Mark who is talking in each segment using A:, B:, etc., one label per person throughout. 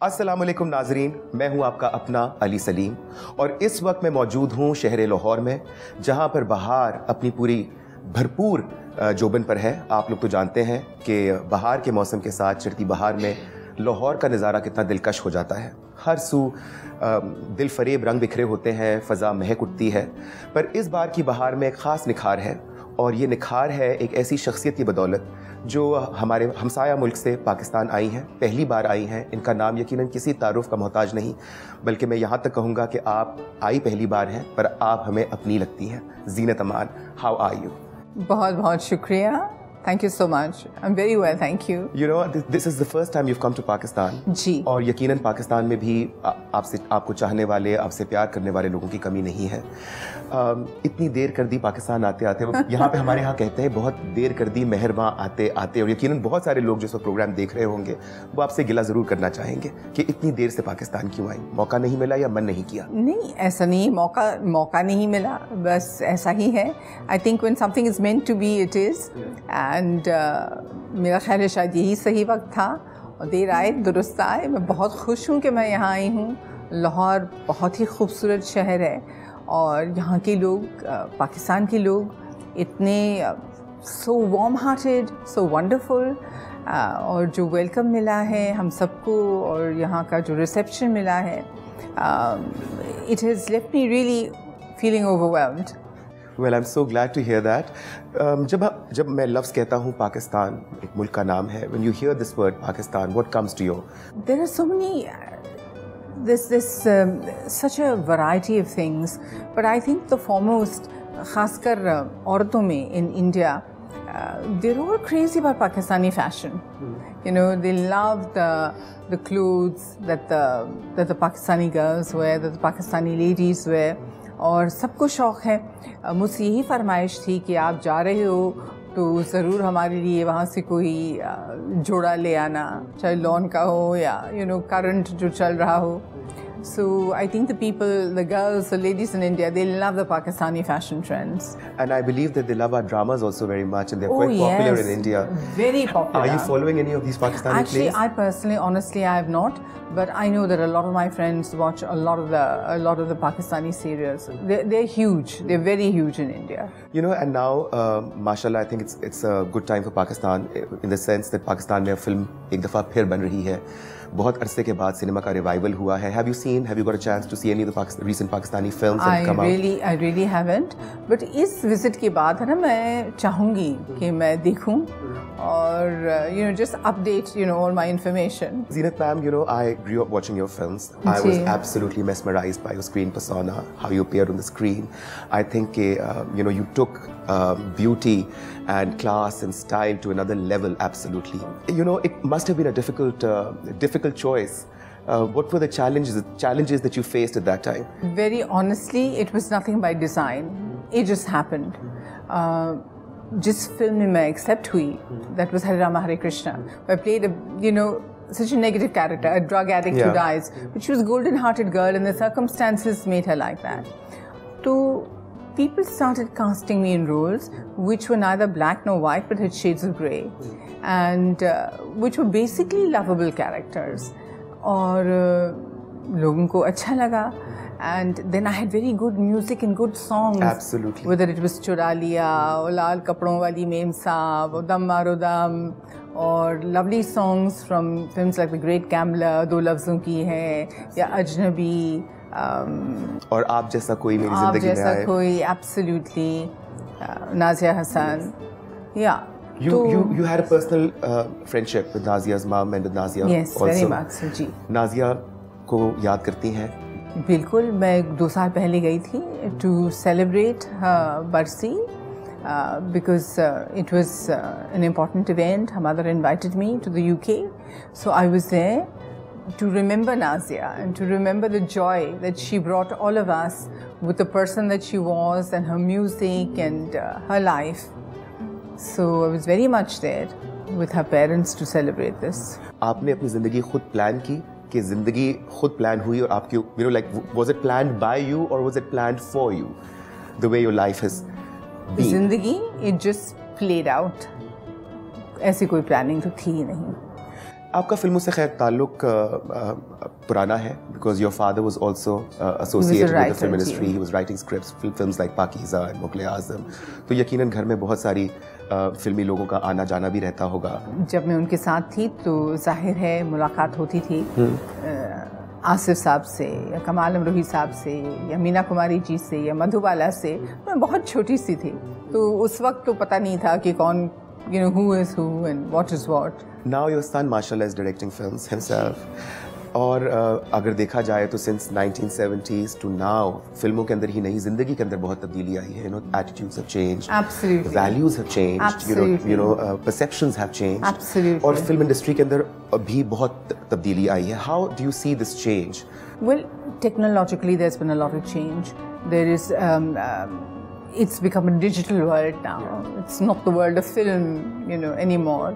A: अस्सलामुअलैकुम नाजरीन, मैं हूं आपका अपना अली सलीम और इस वक्त मैं मौजूद हूं शहर लाहौर में, जहां पर बहार अपनी पूरी भरपूर जोबन पर है। आप लोग तो जानते हैं कि बहार के मौसम के साथ चढ़ती बहार में लाहौर का नज़ारा कितना दिलकश हो जाता है। हर सू दिल फरेब रंग बिखरे होते हैं, फ़ज़ा महक उठती है। पर इस बार की बहार में एक ख़ास निखार है और ये निखार है एक ऐसी शख्सियत की बदौलत जो हमारे हमसाया मुल्क से पाकिस्तान आई हैं, पहली बार आई हैं। इनका नाम यकीनन किसी तारुफ का मोहताज नहीं, बल्कि मैं यहाँ तक कहूँगा कि आप आई पहली बार हैं पर आप हमें अपनी लगती हैं। Zeenat Aman, how are you?
B: बहुत बहुत शुक्रिया, thank you so much, I am very well, thank you.
A: You know, this is the first time you come to Pakistan.
B: जी। और
A: यकीनन पाकिस्तान में भी आपको चाहने वाले, आपसे प्यार करने वाले लोगों की कमी नहीं है। इतनी देर कर दी पाकिस्तान आते आते, यहाँ पे हमारे यहाँ कहते हैं बहुत देर कर दी मेहरबां आते आते। और यकीनन बहुत सारे लोग जो प्रोग्राम देख रहे होंगे वो आपसे गिला ज़रूर करना चाहेंगे कि इतनी देर से पाकिस्तान क्यों आई? मौका नहीं मिला या मन नहीं किया?
B: नहीं, ऐसा नहीं, मौका नहीं मिला, बस ऐसा ही है। I think when something is meant to be it is, and मेरा ख्याल है शायद यही सही वक्त था और देर आए दुरुस्त आए। मैं बहुत खुश हूँ कि मैं यहाँ आई हूँ। लाहौर बहुत ही खूबसूरत शहर है और यहाँ के लोग, पाकिस्तान के लोग इतने so warm hearted, so wonderful, और जो वेलकम मिला है हम सबको और यहाँ का जो रिसेप्शन मिला है, it has left me really feeling overwhelmed.
A: Well, I'm so glad to hear that. जब मैं लफ्ज़ कहता हूँ पाकिस्तान, एक मुल्क का नाम है, when you hear this word Pakistan, what comes to you?
B: There are so many, there's such a variety of things, but I think the foremost, खासकर औरतों में in India, they're all crazy about Pakistani fashion. You know, they love the clothes that the Pakistani girls wear, that the Pakistani ladies wear. और सबको शौक़ है। मुझसे यही फरमाइश थी कि आप जा रहे हो तो ज़रूर हमारे लिए वहाँ से कोई जोड़ा ले आना, चाहे लॉन का हो या करंट जो चल रहा हो। So I think the people, the girls, the ladies in India, they love the Pakistani fashion trends.
A: And I believe that they love our dramas also very much, and they're quite popular in India.
B: Very popular.
A: Are you following any of these Pakistani plays?
B: Actually, I personally, honestly, I have not. But I know that a lot of my friends watch a lot of the Pakistani serials. They're huge. They're very huge in India.
A: You know, and now, mashallah, I think it's a good time for Pakistan in the sense that Pakistan में film एक दफ़ा फिर बन रही है। बहुत अरसे के बाद सिनेमा का रिवाइवल हुआ है। Have you got a chance to see any of the recent Pakistani films that have come out?
B: I really haven't. But इस visit के बाद है ना, मैं चाहूँगी कि मैं देखूँ और just update all my information.
A: Zeenat ma'am, I grew up watching your films. I was absolutely mesmerized by your screen persona, how you appeared on the screen. I think you took beauty and class and style to another level. Absolutely. It must have been a difficult choice. What were the challenges that you faced at that time?
B: Very honestly, it was nothing by design. It just happened. जिस film में मैं accept हुई, that was Hare Rama Hare Krishna. I played such a negative character, a drug addict who dies, but she was a golden-hearted girl, and the circumstances made her like that. So people started casting me in roles which were neither black nor white, but had shades of grey, and which were basically lovable characters. और लोगों को अच्छा लगा. And then I had very good music and good songs.
A: Absolutely.
B: Whether it was चुरा लिया, और लाल कपड़ों वाली मेम साहब, और दम मारो दम, और lovely songs from films like The Great Gambler, दो लफ्ज़ों की है, या अजनबी,
A: और आप जैसा कोई मेरी ज़िंदगी में आए.
B: आप जैसा कोई, absolutely, Nazia Hasan, yeah.
A: You had a personal friendship with Nazia's mom and with Nazia.
B: Yes, also. Very much so, ji.
A: Nazia को याद करती हैं?
B: बिल्कुल, मैं 2 साल पहले गई थी to celebrate her बरसी, because it was an important event. Her mother invited me to the UK, so I was there to remember Nazia and to remember the joy that she brought all of us with the person that she was and her music and her life. So I was very much there with her parents to celebrate this.
A: आपने अपनी ज़िंदगी खुद plan की कि ज़िंदगी खुद plan हुई और आपकी, was it planned by you or was it planned for you, the way your life has been?
B: ज़िंदगी, it just played out. ऐसी कोई planning तो थी ही नहीं.
A: आपका फिल्मों से खैर ताल्लुक पुराना है, because your father was also associated with the film industry, he was writing scripts films like Pakeezah and Mughal Azam, तो यकीनन घर में बहुत सारी फिल्मी लोगों का आना जाना भी रहता होगा।
B: जब मैं उनके साथ थी तो जाहिर है मुलाकात होती थी आसिफ साहब से या कमाल अमरोही साहब से या मीना कुमारी जी से या मधुबाला से। मैं बहुत छोटी सी थी तो उस वक्त तो पता नहीं था कि कौन, you know, who is who and what is what.
A: Now your son mashallah is directing films himself. और अगर देखा जाए तो सिंस 1970s to now फिल्मों के अंदर ही नहीं, जिंदगी के अंदर बहुत तब्दीली आई है। You know, attitudes have changed,
B: Absolutely.
A: values have changed,
B: Absolutely.
A: you know, perceptions have changed.
B: Absolutely.
A: और फिल्म इंडस्ट्री के अंदर भी बहुत तब्दीली आई है। How do you see this change?
B: Well, technologically there's been a lot of change. There is it's become a digital world now. It's not the world of film, you know, anymore.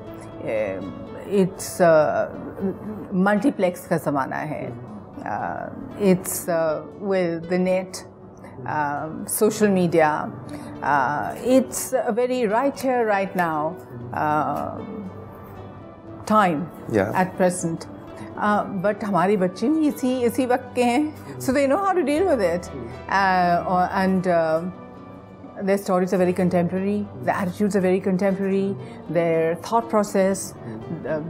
B: It's multiplex का ज़माना है. It's with the net, social media. It's a very right here, right now time at present. But हमारे बच्चे भी इसी वक्त के हैं, so they know how to deal with it. And their stories are very contemporary, their attitudes are very contemporary, their thought process,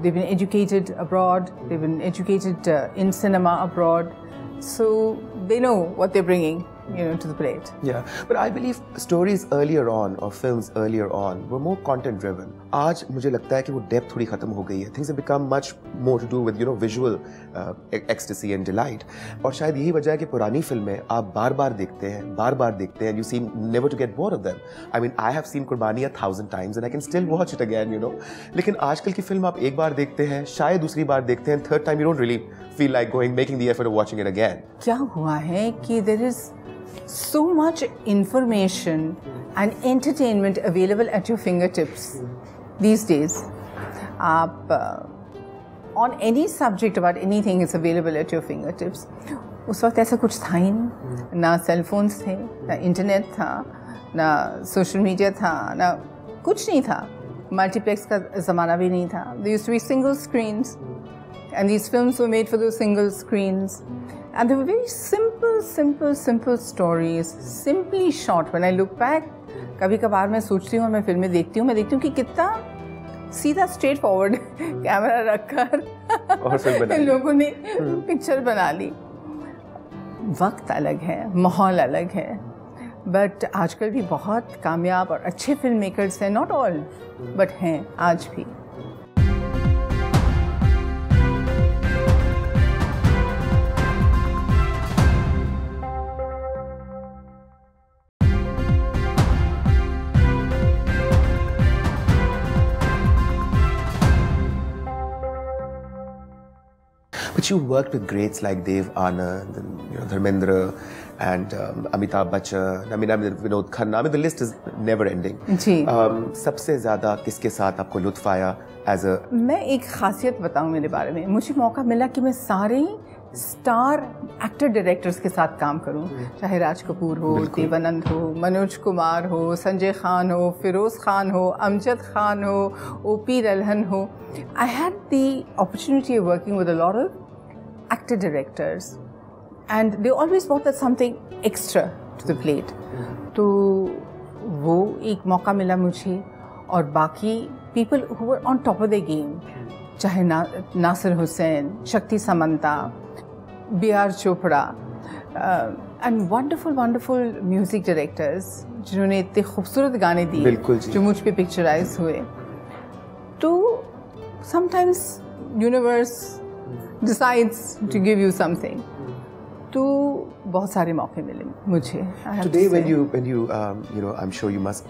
B: they've been educated abroad, they've been educated in cinema abroad, so they know what they're bringing, you know, to the plate.
A: Yeah, but I believe stories earlier on or films earlier on were more content driven. आज मुझे लगता है कि वो depth थोड़ी खत्म हो गई है. Things have become much more to do with, you know, visual ecstasy and delight. और शायद यही वजह है कि पुरानी फिल्में आप बार-बार देखते हैं, you seem never to get bored of them. I mean, I have seen कुर्बानी 1,000 times and I can still watch it again, you know. लेकिन आजकल की फिल्म आप एक बार देखते हैं, शायद दूसरी बार देखते हैं, third time you don't really feel like making the effort of watching it again.
B: क्या हुआ है कि there is so much information and entertainment available at your fingertips these days. On any subject about anything is available at your fingertips. उस वक्त ऐसा कुछ था ही नहीं, ना सेल फोन्स थे, ना इंटरनेट था, ना सोशल मीडिया था, ना कुछ नहीं था. मल्टीप्लेक्स का ज़माना भी नहीं था. There used to be single screens and these films were made for those single screens. And they were very simple stories, simply shot. When I look back, कभी कभार मैं सोचती हूँ और मैं फिल्में देखती हूँ कि कितना सीधा स्ट्रेट फॉरवर्ड कैमरा रखकर इन लोगों ने पिक्चर बना ली. वक्त अलग है, माहौल अलग है, बट आजकल भी बहुत कामयाब और अच्छे फिल्म मेकर्स हैं, नॉट ऑल बट हैं आज भी.
A: But you worked with greats like Dev Anand and, you know, Dharmendra and Amitabh Bachchan. I mean, Vinod Khanna. I mean, the list is never ending.
B: जी.
A: सबसे ज़्यादा किसके साथ आपको लुत्फ़ आया as a?
B: मैं एक खासियत बताऊं मेरे बारे में. मुझे मौका मिला कि मैं सारे स्टार एक्टर डायरेक्टर्स के साथ काम करूं, चाहे राज कपूर हो, देवानंद हो, मनोज कुमार हो, संजय खान हो, फिरोज़ खान हो, अमजद खान हो, O.P. रल्हन हो. I had the opportunity of working with a lot of actor directors and they always brought that something extra to the plate. तो वो एक मौका मिला मुझे. और बाकी people who were on top of their game, चाहे नासिर हुसैन, शक्ति Samantha, B.R. Chopra and wonderful music directors जिन्होंने इतने खूबसूरत गाने दिए जो मुझ पे पिक्चराइज हुए. तो sometimes universe decides to give you something. तो बहुत सारे मौके मिले मुझे.
A: Today when you you know, I'm sure you must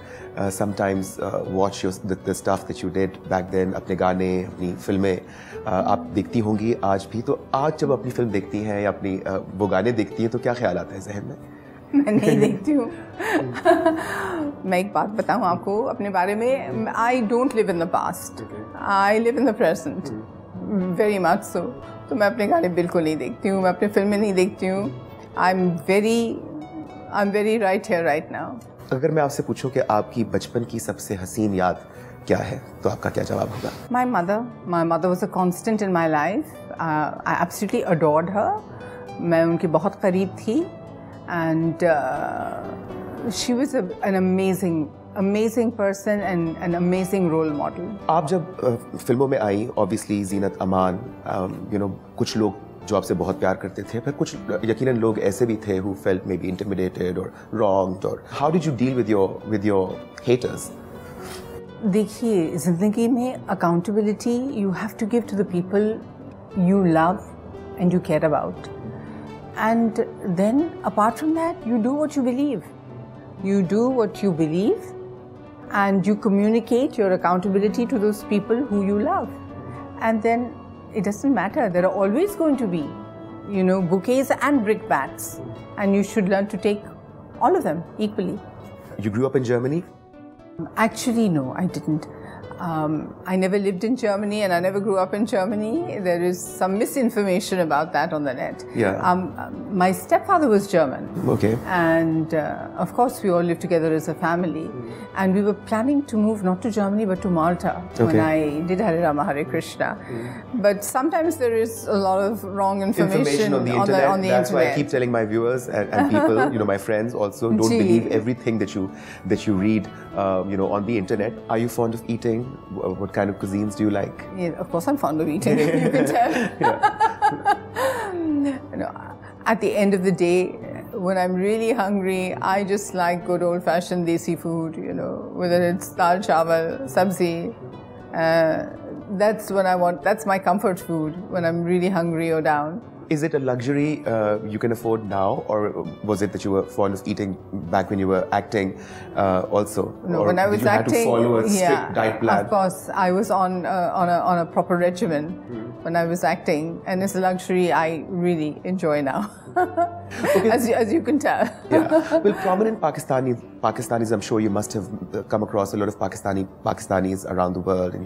A: sometimes watch the stuff that you did back then. अपने गाने, अपनी फिल्में आप देखती होंगी आज भी. तो आज जब अपनी फिल्म देखती हैं या अपनी वो गाने देखती हैं तो क्या ख्याल आता है जहन में?
B: मैं नहीं देखती हूँ. मैं एक बात बताऊँ आपको अपने बारे में. I don't live in the past. I live in the present. Very much so. तो मैं अपने गाने बिल्कुल नहीं देखती हूँ, मैं अपनी फिल्में नहीं देखती हूँ. I'm very right here, right now.
A: अगर मैं आपसे पूछूं कि आपकी बचपन की सबसे हसीन याद क्या है, तो आपका क्या जवाब होगा?
B: My mother was a constant in my life. I absolutely adored her. मैं उनकी बहुत करीब थी, and she was an amazing person and an amazing role model.
A: आप जब फिल्मों में आई, obviously जीनत अमान, कुछ लोग जो आपसे बहुत प्यार करते थे, पर कुछ यकीनन लोग ऐसे भी थे who felt maybe intimidated or wronged, or how did you deal with your haters?
B: देखिए, ज़िंदगी में accountability you have to give to the people you love and you care about, and then apart from that you do what you believe. You do what you believe and you communicate your accountability to those people who you love, and then it doesn't matter. There are always going to be, bouquets and brickbats, and you should learn to take all of them equally.
A: You grew up in Germany?
B: Actually, no, I didn't. I never lived in Germany and I never grew up in Germany. There is some misinformation about that on the net.
A: Yeah.
B: My stepfather was German.
A: Okay.
B: And of course we all lived together as a family. And we were planning to move not to Germany but to Malta when I did Hare Rama Hare Krishna. But sometimes there is a lot of wrong information
A: on the internet. That's why I keep telling my viewers and people, my friends also, don't believe everything that you read, on the internet. Are you fond of eating? What kind of cuisines do you like?
B: Yeah, of course I'm fond of eating. You can tell. At the end of the day, when I'm really hungry, I just like good old-fashioned desi food, whether it's dal chawal, sabzi. That's what I want. That's my comfort food when I'm really hungry or down.
A: Is it a luxury you can afford now, or was it that you were fond of eating back when you were acting also?
B: No,
A: or
B: when I was acting,
A: had to follow a strict diet plan?
B: Of course, I was on a proper regimen when I was acting, and it's a luxury I really enjoy now, as you can tell.
A: Yeah. Well, prominent Pakistanis, I'm sure you must have come across a lot of Pakistanis around the world in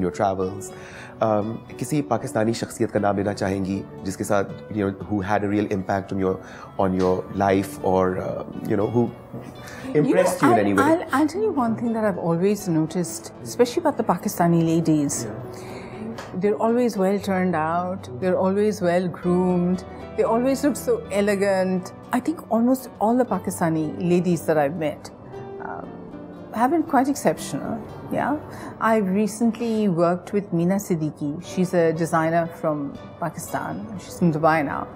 A: your travels. किसी पाकिस्तानी शख्सियत का नाम लेना चाहेंगी जिसके साथ who had a real impact on your life, or who impressed you in any way?
B: I'll tell you one thing that I've always noticed, especially about the Pakistani ladies. They're always well turned out, they're always well groomed, they always look so elegant. I think almost all the Pakistani ladies that I've met have been quite exceptional. Yeah, I recently worked with Meena Siddiqui. She's a designer from Pakistan. She's in Dubai now,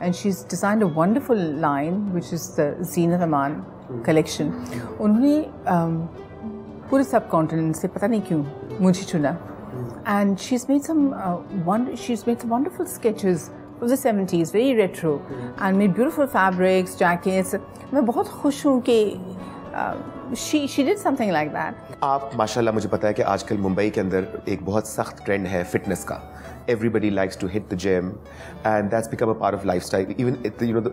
B: and she's designed a wonderful line, which is the Zeenat Aman collection. उन्होंने पूरे subcontinent से पता नहीं क्यों मुझे चुना, and she's made some wonderful sketches of the 70s, very retro, and made beautiful fabrics, jackets. मैं बहुत खुश हूँ कि she did something like that.
A: आप माशाल्लाह, मुझे पता है कि आजकल मुंबई के अंदर एक बहुत सख्त ट्रेंड है फिटनेस का. Everybody likes to hit the gym, and that's become a part of lifestyle. Even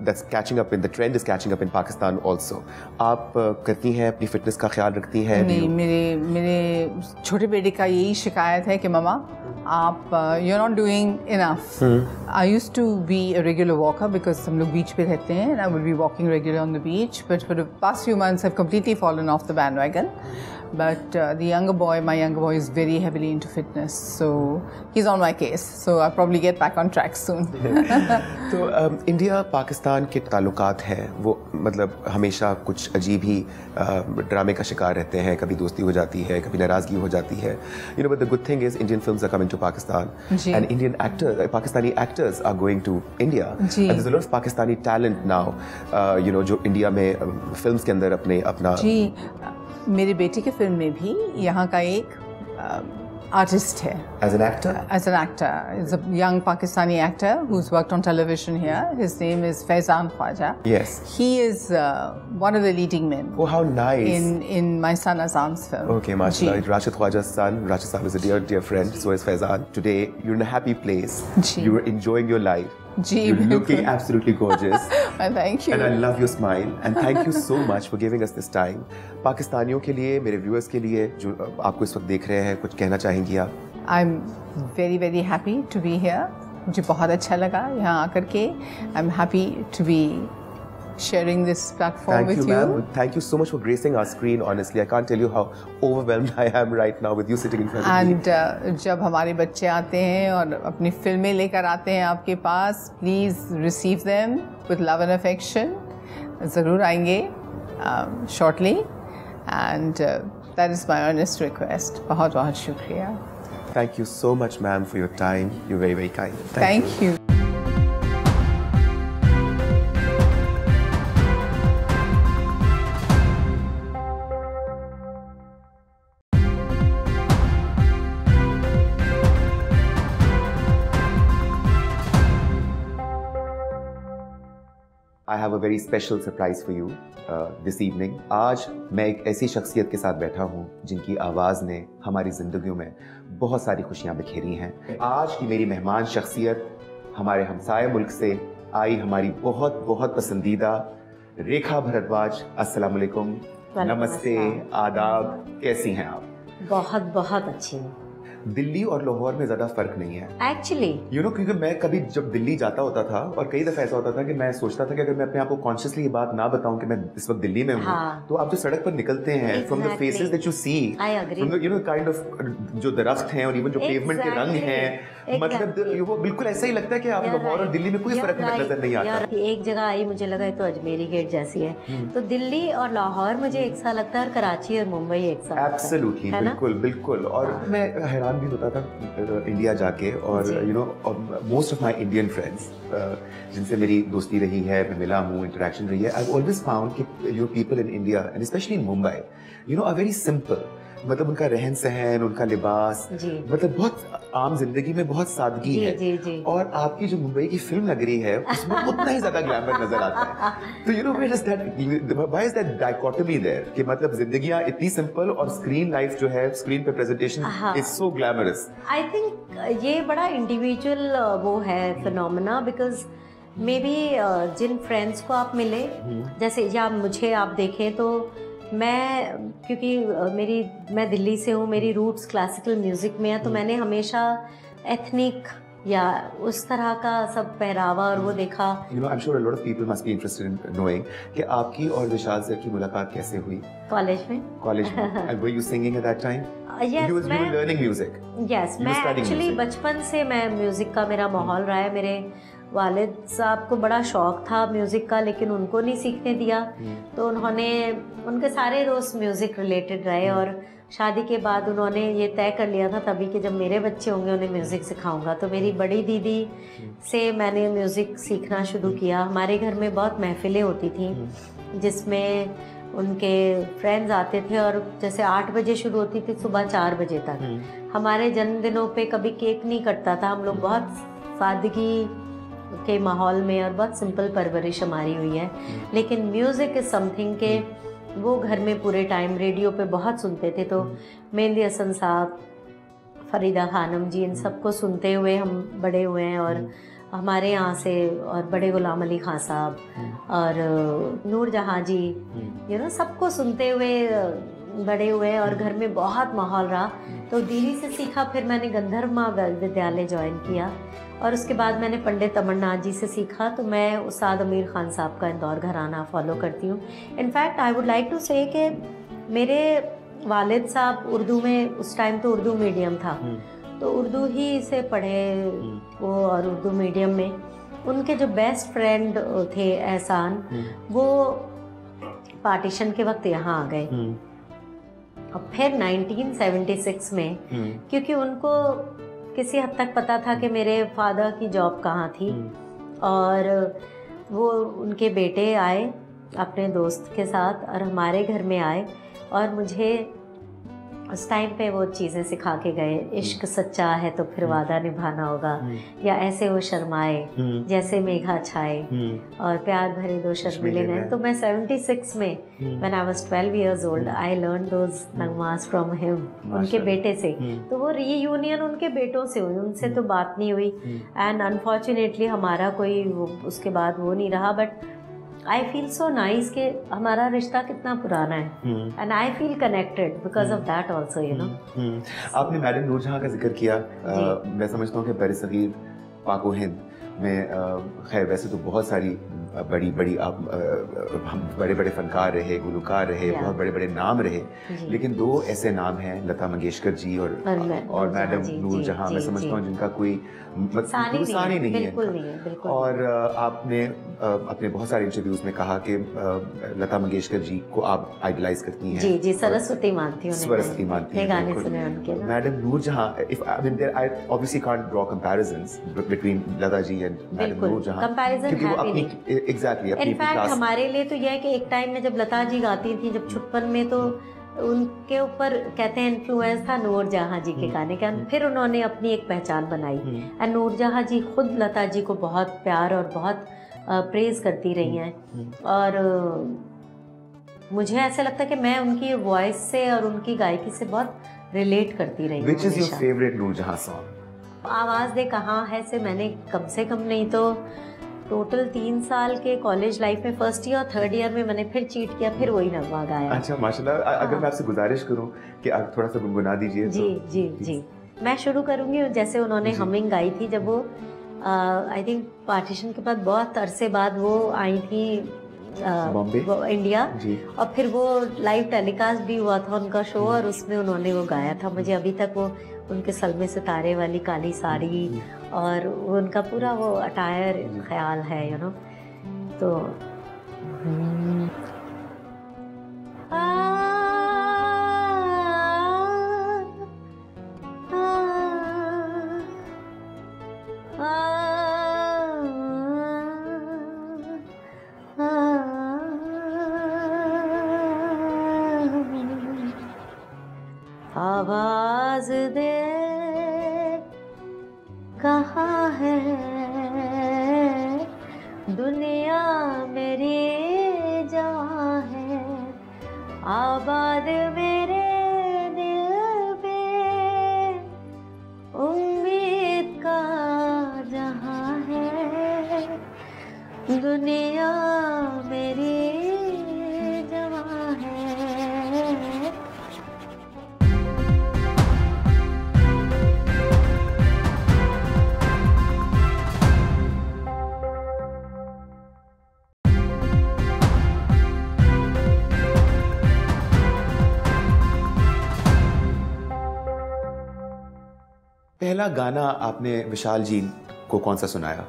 A: that's catching up in the trend is catching up in Pakistan also. आप करती हैं, अपनी फिटनेस का ख्याल रखती हैं?
B: नहीं, मेरे छोटे बेटे का यही शिकायत है कि मम्मा आप you're not doing enough. I used to be a regular walker because हम लोग बीच पे रहते हैं, and I would be walking regularly on the beach. But for the past few months, I've completely fallen off the bandwagon. But my younger boy is very heavily into fitness, so he's on my case. So I'll probably get back on track soon.
A: तो India Pakistan के ताल्लुकात हैं, वो मतलब हमेशा कुछ अजीब ही ड्रामे का शिकार रहते हैं. कभी दोस्ती हो जाती है, कभी नाराज़गी हो जाती है. But the good thing is Indian films are coming to Pakistan, and Pakistani actors are going to India. And there's a lot of Pakistani talent now, जो इंडिया में फिल्म्स के अंदर अपना
B: मेरे बेटे के फिल्म में भी यहाँ का एक आर्टिस्ट है.
A: As an actor?
B: As an actor. He's a young Pakistani actor who's worked on television here. His name is Faizan Khwaja.
A: Yes.
B: He is one of the leading men.
A: Oh, how nice.
B: In my son Azam's film.
A: Okay, mashallah. Rashid Khwaja's son. Rashid Sahib is a dear friend. So is Faizan. Today, you're in a happy place. You're enjoying your life. You're looking absolutely gorgeous.
B: Thank you.
A: And I love your smile. And thank you so much for giving us this time. पाकिस्तानियों के लिए, मेरे viewers के लिए जो आपको इस वक्त देख रहे हैं, कुछ कहना चाहेंगी आप?
B: I'm very, very happy to be here. मुझे बहुत अच्छा लगा यहाँ आकर के. I'm happy to be sharing this platform
A: Thank
B: with
A: you,
B: you.
A: ma'am. Thank you so much for gracing our screen. Honestly, I can't tell you how overwhelmed I am right now with you sitting in front of me.
B: And जब हमारे बच्चे आते हैं और अपनी फिल्में लेकर आते हैं आपके पास, please receive them with love and affection. ज़रूर आएंगे shortly, and that is my earnest request. बहुत बहुत शुक्रिया.
A: Thank you so much, ma'am, for your time. You're very, very kind.
B: Thank you.
A: I have a very special surprise for you this evening. आज मैं एक ऐसी शख्सियत के साथ बैठा हूँ जिनकी आवाज़ ने हमारी ज़िंदगियों में बहुत सारी खुशियाँ बिखेरी हैं। आज की मेरी मेहमान शख्सियत हमारे हमसाये मुल्क से आई, हमारी बहुत बहुत पसंदीदा रेखा भारद्वाज। अस्सलाम वालेकुम, नमस्ते, आदाब, कैसी हैं आप?
C: बहुत बहुत अच्छी हूँ।
A: दिल्ली और लाहौर में ज़्यादा फ़र्क नहीं है
C: एक्चुअली,
A: क्योंकि मैं कभी जब दिल्ली जाता होता था और कई दफ़ा ऐसा होता था कि मैं सोचता था कि अगर मैं अपने आप को कॉन्शियसली ये बात ना बताऊं कि मैं इस वक्त दिल्ली में हूँ,
C: हाँ।
A: तो आप जो सड़क पर निकलते हैं, from the faces that you see, from the kind of जो दरख्त हैं और इवन जो पेवमेंट के रंग हैं, मतलब वो बिल्कुल ऐसा ही लगता है कि आप लाहौर और दिल्ली में कोई फ़र्क नजर नहीं आता।
C: एक जगह आई मुझे लगा तो अजमेरी गेट जैसी है, तो दिल्ली और लाहौर मुझे एक सा लगता है और कराची और मुंबई एक सा।
A: एब्सोल्युटली, बिल्कुल बिल्कुल। और मैं हैरान भी होता था इंडिया जाके, और most of my Indian friends जिनसे मेरी दोस्ती रही है, मैं मिला हूँ, इंटरेक्शन रही है, आई ऑलवेज फाउंड कि people in India and specially in Mumbai are very simple. मतलब उनका रहन सहन, उनका लिबास, मतलब बहुत आम जिंदगी में बहुत सादगी है।
C: जी।
A: और आपकी जो मुंबई की फिल्म नगरी है उसमें उतना ही ज्यादा ग्लैमर नजर आता है। तो why is that dichotomy there कि मतलब जिंदगियां इतनी सिंपल और स्क्रीन लाइफ जो है, स्क्रीन पे presentation is so glamorous.
C: I think ये बड़ा इंडिविजुअल वो है फिनोमेना, बिकॉज मे बी जिन फ्रेंड्स को आप मिले, जैसे या मुझे आप देखें तो मैं, क्योंकि मैं दिल्ली से हूँ, मेरी रूट्स क्लासिकल म्यूज़िक में है, तो मैंने हमेशा एथनिक या उस तरह का सब पहरावा और वो देखा।
A: I'm sure a lot of people must be interested in knowing कि आपकी और विशाल सर की मुलाकात कैसे हुई?
C: कॉलेज में।
A: And were you singing at that time?
C: Yes,
A: you were learning music?
C: Yes, मैं एक्चुअली बचपन से मैं म्यूज़िक का मेरा माहौल रहा है। मेरे वालिद साहब को बड़ा शौक़ था म्यूज़िक का, लेकिन उनको नहीं सीखने दिया, तो उनके सारे दोस्त म्यूज़िक रिलेटेड रहे, और शादी के बाद उन्होंने ये तय कर लिया था तभी कि जब मेरे बच्चे होंगे उन्हें म्यूज़िक सिखाऊंगा। तो मेरी बड़ी दीदी से मैंने म्यूज़िक सीखना शुरू किया। हमारे घर में बहुत महफ़िलें होती थी जिसमें उनके फ्रेंड्स आते थे, और जैसे 8 बजे शुरू होती थी, सुबह 4 बजे तक। हमारे जन्मदिनों पे कभी केक नहीं कटता था, हम लोग बहुत सादगी के माहौल में और बहुत सिंपल परवरिश हमारी हुई है। लेकिन म्यूज़िक इज़ समथिंग के वो घर में पूरे टाइम रेडियो पे बहुत सुनते थे, तो मेहंदी हसन साहब, फरीदा खानम जी, इन सबको सुनते हुए हम बड़े हुए हैं। और हमारे यहाँ से और बड़े गुलाम अली खान साहब और नूर जहाँ जी, सबको सुनते हुए बड़े हुए, और घर में बहुत माहौल रहा। तो दीदी से सीखा, फिर मैंने गंधर्व माँ विद्यालय ज्वाइन किया, और उसके बाद मैंने पंडित अमरनाथ जी से सीखा। तो मैं उस्ताद अमीर खान साहब का इंदौर घराना फॉलो करती हूँ। In fact I would like to say कि मेरे वालिद साहब उर्दू में, उस टाइम तो उर्दू मीडियम था, तो उर्दू ही से पढ़े वो, और उर्दू मीडियम में उनके जो बेस्ट फ्रेंड थे एहसान, वो पार्टीशन के वक्त यहाँ आ गए। और फिर 1976 में, क्योंकि उनको किसी हद तक पता था कि मेरे फादर की जॉब कहाँ थी, और वो उनके बेटे आए अपने दोस्त के साथ और हमारे घर में आए, और मुझे उस टाइम पे वो चीज़ें सिखा के गए। इश्क सच्चा है तो फिर वादा निभाना होगा, या ऐसे वो शर्माए जैसे मेघा छाए, और प्यार भरे दो शर्मीले नैन। तो मैं 76 में, when I was 12 years old, I learn those नगमास फ्रॉम हिम, उनके बेटे से। तो वो रीयूनियन उनके बेटों से हुई, उनसे तो बात नहीं हुई, एंड अनफॉर्चुनेटली हमारा कोई उसके बाद वो नहीं रहा। But I feel so nice कि हमारा रिश्ता कितना पुराना है, and I feel connected because of that also,
A: आपने मैडम नूरजहां का जिक्र किया। मैं समझता हूँ कि बरसगीर, पाको हिंद में खैर वैसे तो बहुत सारी बड़ी बड़ी बड़े बड़े फनकार रहे, गुलकार रहे, बहुत बड़े बड़े नाम रहे, लेकिन दो ऐसे नाम हैं, लता मंगेशकर जी और मैडम नूर जहां, मैं समझता हूँ जिनका कोई सानी नहीं है। और आपने अपने बहुत सारे इंटरव्यूज में कहा कि लता मंगेशकर जी को आप आइडलाइज करती हैं।
C: जी जी, सरस्वती मानती हूँ,
A: सरस्वती मानती हैं।
C: गाने सुने उनके।
A: मैडम नूर जहां, I obviously can't draw comparisons between Lata ji and madam Noor Jahan,
C: क्योंकि वो अपनी
A: एग्जैक्टली अपनी
C: इनफैक्ट हमारे लिए तो यह है कि एक टाइम में जब लता जी गाती थी, जब छुटपन में, तो उनके ऊपर कहते हैं इन्फ्लुएंस था नूर जहाँ जी के गाने का। फिर उन्होंने अपनी एक पहचान बनाई एंड नूर जहाँ जी खुद लता जी को बहुत प्यार और बहुत प्रेज करती रही हैं। और मुझे ऐसा लगता है कि मैं उनकी वॉइस से और उनकी गायकी से बहुत रिलेट करती रही हूँ।
A: Which is your favorite नूर जहाँ सॉन्ग?
C: आवाज़ दे कहाँ है से मैंने कम से कम नहीं तो टोटल 3 साल के कॉलेज लाइफ में फर्स्ट ईयर और थर्ड ईयर में मैंने फिर चीट किया, फिर वही नगमा गाया।
A: अच्छा माशाल्लाह। अगर मैं आपसे गुजारिश करूं कि आप थोड़ा सा गुनगुना दीजिए।
C: जी
A: तो
C: जी जी, मैं शुरू करूंगी जैसे उन्होंने हमिंग गाई थी जब वो आई थिंक पार्टीशन के बाद बहुत अरसे बाद वो आई थी
A: बॉम्बे
C: इंडिया, और फिर वो लाइव टेलीकास्ट भी हुआ था उनका शो, और उसमें उन्होंने वो गाया था। मुझे अभी तक वो उनके सलमे सितारे वाली काली साड़ी और उनका पूरा वो अटायर ख्याल है, यू नो। तो आवाज दे कहाँ है दुनिया मेरी जवां है, आबाद मेरे दिल पे उम्मीद का जहां है, दुनिया मेरी जवां है।
A: पहला गाना आपने विशाल जी को कौन सा सुनाया?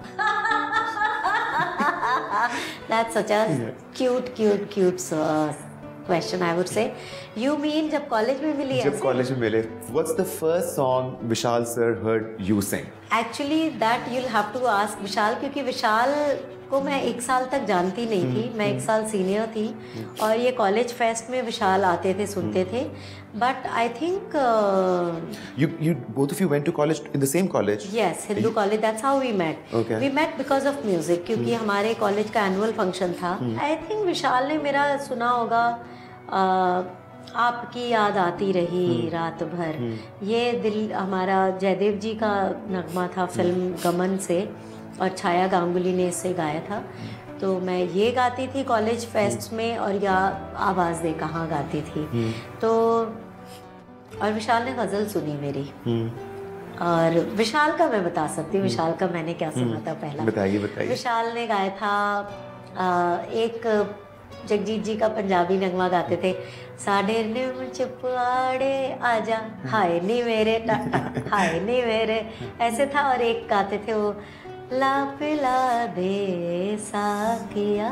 C: That's such a cute question, I would say. You mean जब कॉलेज में मिली?
A: जब कॉलेज में मिले, what's the first song Vishal sir heard you sing?
C: Actually that you'll have to ask विशाल, क्योंकि विशाल को मैं 1 साल तक जानती नहीं थी, मैं 1 साल सीनियर थी, और ये कॉलेज फेस्ट में विशाल आते थे, सुनते थे। But I think
A: you both of you went to college in the same college?
C: Yes, Hindu college. That's how we met.
A: Okay.
C: We met because of music, क्योंकि हमारे कॉलेज का एनुअल फंक्शन था। I think विशाल ने मेरा सुना होगा आपकी याद आती रही रात भर, ये दिल हमारा जयदेव जी का नगमा था फिल्म गमन से, और छाया गांगुली ने इससे गाया था। तो मैं ये गाती थी कॉलेज फेस्ट में, और या आवाज़ दे कहाँ गाती थी। तो और विशाल ने गज़ल सुनी मेरी, और विशाल का मैं बता सकती हूँ विशाल का मैंने क्या सुना था पहला।
A: बताइए।
C: विशाल ने गाया था एक जगजीत जी का पंजाबी नगमा गाते थे, साढ़े निम चुपाड़े आजा हाय नी मेरे हाय नी मेरे, ऐसे था। और एक गाते थे वो ला पिला दे साकिया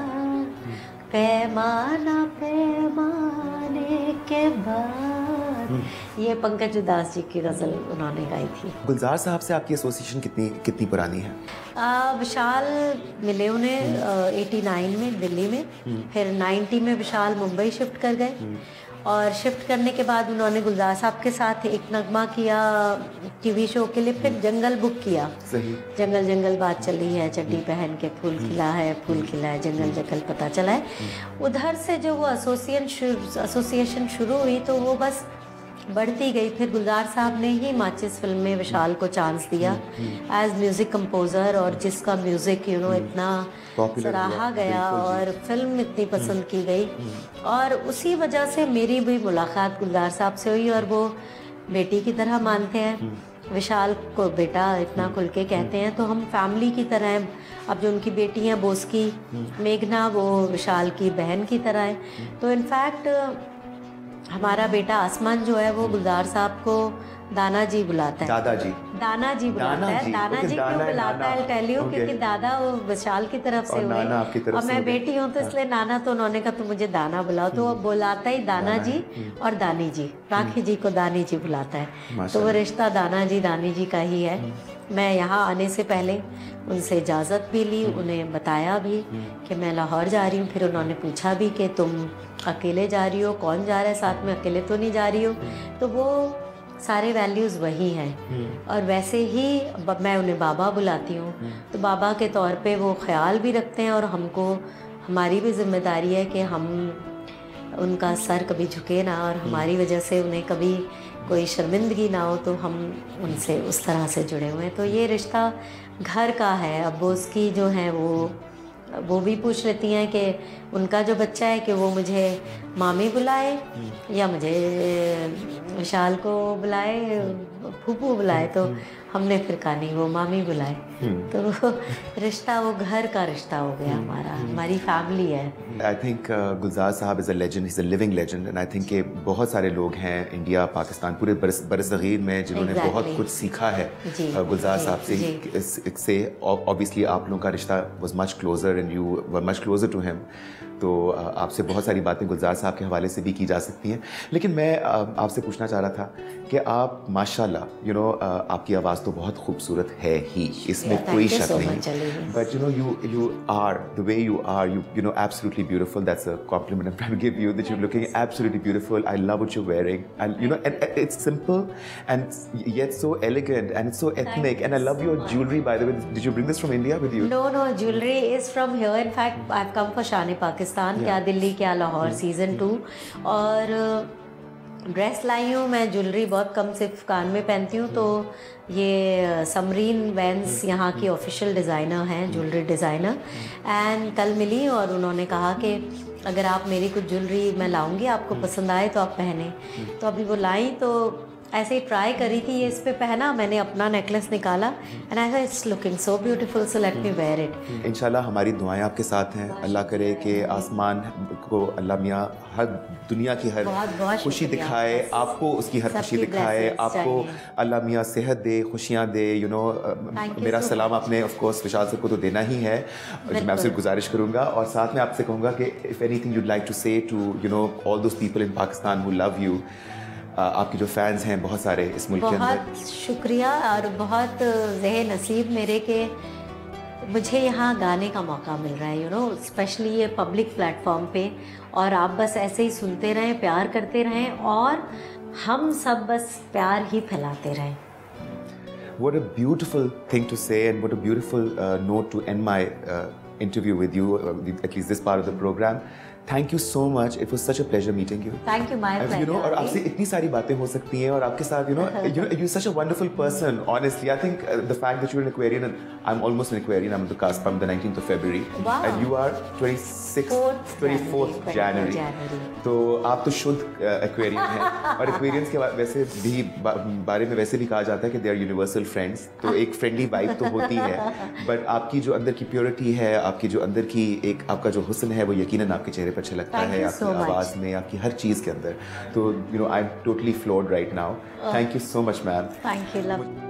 C: पैमाना पैमाने के बाद, ये पंकज उदास जी की गज़ल उन्होंने गाई थी।
A: गुलजार साहब से आपकी एसोसिएशन कितनी पुरानी है?
C: विशाल मिले उन्हें 89 में दिल्ली में, फिर 90 में विशाल मुंबई शिफ्ट कर गए, और शिफ्ट करने के बाद उन्होंने गुलजार साहब के साथ एक नगमा किया टीवी शो के लिए, फिर जंगल बुक किया।
A: सही।
C: जंगल जंगल बात चली है, चड्डी पहन के फूल खिला है, फूल खिला है, जंगल जंगल पता चला है। उधर से जो वो एसोसिएशन शुरू हुई तो वो बस बढ़ती गई। फिर गुलजार साहब ने ही माचिस फिल्म में विशाल को चांस दिया एज म्यूज़िक कंपोज़र, और जिसका म्यूज़िक इतना सराहा गया और फिल्म इतनी पसंद की गई, और उसी वजह से मेरी भी मुलाकात गुलजार साहब से हुई, और वो बेटी की तरह मानते हैं। विशाल को बेटा इतना खुल के कहते हैं, तो हम फैमिली की तरह हैं। अब जो उनकी बेटी है बोस्की मेघना, वो विशाल की बहन की तरह है। तो इनफैक्ट हमारा बेटा आसमान जो है वो गुलजार साहब को दाना जी बुलाता है, दाना जी बुलाता है। दाना जी क्यों बुलाता है टेल यू, क्योंकि दादा वो विशाल की तरफ से हुए और मैं बेटी हूँ तो इसलिए नाना, तो उन्होंने कहा तुम मुझे दाना बुलाओ, तो वो बुलाता ही दाना जी और दानी जी, राखी जी को दानी जी बुलाता है। तो वो रिश्ता दाना जी दानी जी का ही है। मैं यहाँ आने से पहले उनसे इजाज़त भी ली, उन्हें बताया भी कि मैं लाहौर जा रही हूँ। फिर उन्होंने पूछा भी कि तुम अकेले जा रही हो, कौन जा रहा है साथ में, अकेले तो नहीं जा रही हो। तो वो सारे वैल्यूज़ वही हैं। और वैसे ही मैं उन्हें बाबा बुलाती हूँ, तो बाबा के तौर पे वो ख्याल भी रखते हैं और हमको, हमारी भी जिम्मेदारी है कि हम उनका सर कभी झुके ना और हमारी वजह से उन्हें कभी कोई शर्मिंदगी ना हो, तो हम उनसे उस तरह से जुड़े हुए हैं। तो ये रिश्ता घर का है। अब वो उसकी जो है वो भी पूछ लेती हैं कि उनका जो बच्चा है कि वो मुझे मामी बुलाए या मुझे विशाल को बुलाए, फूफू बुलाए। तो हमने फिर कहा नहीं, वो मामी बुलाए। तो वो रिश्ता, वो घर का रिश्ता हो गया हमारा, हमारी फैमिली है।
A: आई थिंक गुलजार साहब is a legend, is a living legend. And I think कि बहुत सारे लोग हैं इंडिया, पाकिस्तान, पूरे बरसगीर में जिन्होंने बहुत कुछ सीखा है गुलजार साहब से। इससे ऑब्वियसली आप लोगों का रिश्ता was much closer and you were much closer to him. तो आपसे बहुत सारी बातें गुलजार साहब के हवाले से भी की जा सकती हैं। लेकिन मैं आपसे पूछना चाह रहा था कि आप माशाल्लाह आपकी आवाज़ तो बहुत खूबसूरत है ही, इसमें कोई शक नहीं। But you are the way you are, you absolutely beautiful. That's a compliment I'm trying to give you, that you're looking absolutely beautiful. I love what you're wearing, and and it's simple and yet so elegant, and it's so ethnic. And I love your jewelry, by the way. Did you bring this from India with you?
C: No, jewelry is from here. In fact, I've come for Shane Pakistan, क्या दिल्ली क्या Lahore season 2, और dress लाई हूँ मैं। Jewellery बहुत कम सिर्फ कान में पहनती हूँ। तो ये समरीन वैंस यहाँ की ऑफिशियल डिज़ाइनर हैं, ज्वेलरी डिज़ाइनर, एंड कल मिली और उन्होंने कहा कि अगर आप मेरी कुछ ज्वेलरी मैं लाऊंगी, आपको पसंद आए तो आप पहने। तो अभी वो लाई, तो ऐसे ही ट्राई करी थी, ये इस पे पहना, मैंने अपना नेकलेस निकाला and I thought it's looking so beautiful, so let me wear it.
A: इंशाल्लाह हमारी दुआएं आपके साथ हैं। अल्लाह करे कि आसमान को अल्लाह मियाँ हर दुनिया की हर खुशी दिखाए, आपको उसकी हर खुशी दिखाए, आपको अल्लाह मियाँ सेहत दे, खुशियाँ दे। मेरा सलाम आपने ऑफ कोर्स विशाल सर को तो देना ही है, मैं आपसे गुजारिश करूँगा। और साथ में आपसे कहूँगा कि if anything you'd like to say to all those people in Pakistan who love you, आपके जो फैंस हैं बहुत सारे इस मुल्क के अंदर,
C: बहुत शुक्रिया और बहुत ज़हे नसीब मेरे के मुझे यहाँ गाने का मौका मिल रहा है, स्पेशली ये पब्लिक प्लेटफॉर्म पे। और आप बस ऐसे ही सुनते रहें, प्यार करते रहें और हम सब बस प्यार ही फैलाते रहें।
A: What a beautiful thing to say, and what a beautiful note to end my interview with you, at least this part of the program. Thank you so much. It was such a pleasure meeting you.
C: Thank you, my pleasure.
A: और आपसे इतनी सारी बातें हो सकती हैं और आपके साथ you're such a wonderful person. Honestly, I think the fact that you're an Aquarian and I'm almost an Aquarian. I'm the cusp. I'm the 19th of February.
C: Wow.
A: And you are 24th January. तो आप तो शुद्ध Aquarian हैं। और Aquarians के वैसे भी बारे में वैसे भी कहा जाता है कि they are universal friends. तो एक friendly vibe तो होती है, but आपकी जो अंदर की purity है, आपकी जो अंदर की एक आपका जो हुस्न है, वो यकीनन आपके चेहरे पर अच्छा लगता है, आपकी आवाज़ में, आपकी हर चीज़ के अंदर। तो I am totally floored right now. Thank you so much ma'am.
C: Thank you, love.